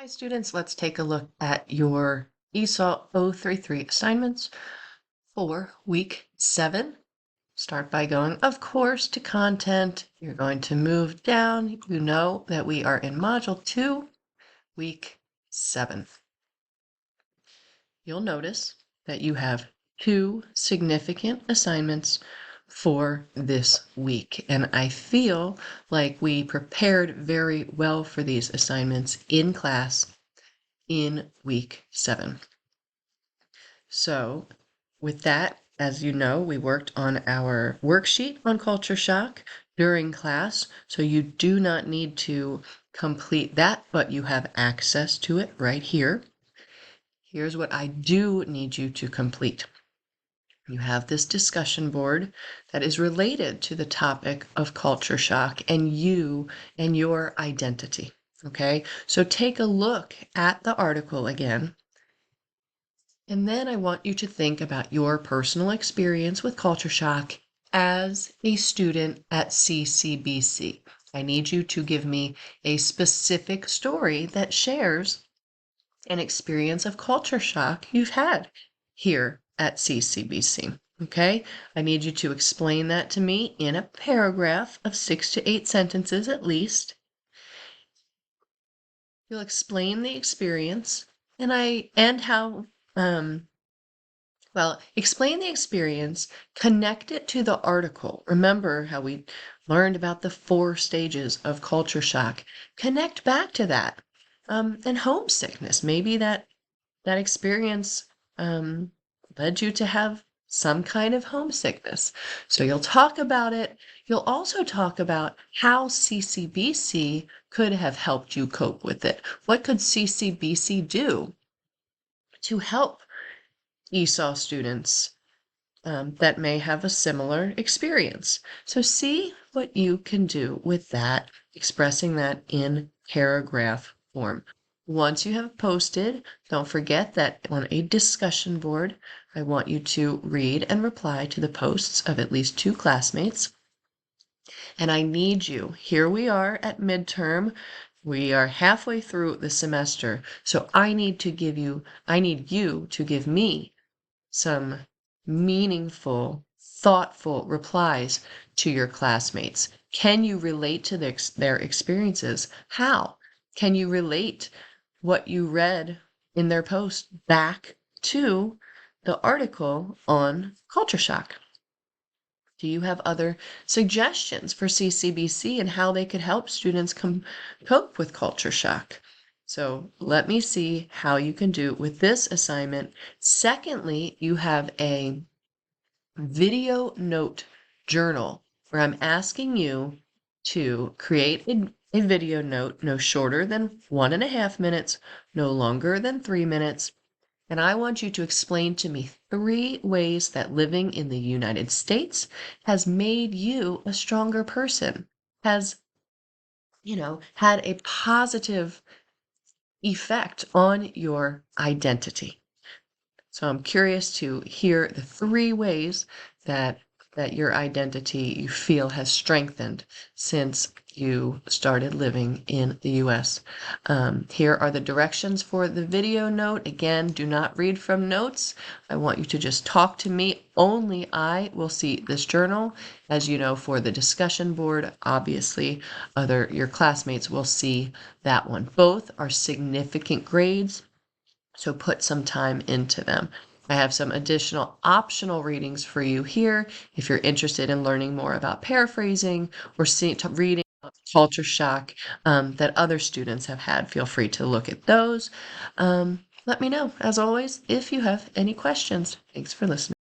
Hi, students. Let's take a look at your ESOL 033 assignments for week 7. Start by going, of course, to content. You're going to move down. You know that we are in Module 2, week 7. You'll notice that you have 2 significant assignments for this week, and I feel like we prepared very well for these assignments in class in week 7. So with that, as you know, we worked on our worksheet on culture shock during class, so you do not need to complete that, but you have access to it right here. Here's what I do need you to complete. You have this discussion board that is related to the topic of culture shock and you and your identity. Okay, so take a look at the article again. And then I want you to think about your personal experience with culture shock as a student at CCBC. I need you to give me a specific story that shares an experience of culture shock you've had here at CCBC. Okay, I need you to explain that to me in a paragraph of 6 to 8 sentences at least. You'll explain the experience and how explain the experience, connect it to the article. Remember how we learned about the 4 stages of culture shock. Connect back to that. And homesickness. Maybe that experience led you to have some kind of homesickness. So you'll talk about it. You'll also talk about how CCBC could have helped you cope with it. What could CCBC do to help ESOL students that may have a similar experience? So see what you can do with that, expressing that in paragraph form. Once you have posted, don't forget that on a discussion board, I want you to read and reply to the posts of at least 2 classmates. And I need you, here we are at midterm, we are halfway through the semester, so I need you to give me some meaningful, thoughtful replies to your classmates. Can you relate to their experiences? How? Can you relate what you read in their post back to the article on culture shock? Do you have other suggestions for CCBC and how they could help students cope with culture shock? So let me see how you can do with this assignment. Secondly, you have a video note journal where I'm asking you to create a video note no shorter than 1.5 minutes, no longer than 3 minutes. And I want you to explain to me 3 ways that living in the United States has made you a stronger person, has, had a positive effect on your identity. So I'm curious to hear the 3 ways that your identity you feel has strengthened since you started living in the U.S. Here are the directions for the video note. Again, do not read from notes. I want you to just talk to me. Only I will see this journal. As you know, for the discussion board, obviously, your classmates will see that one. Both are significant grades, so put some time into them. I have some additional optional readings for you here if you're interested in learning more about paraphrasing or reading culture shock that other students have had. Feel free to look at those. Let me know, as always, if you have any questions. Thanks for listening.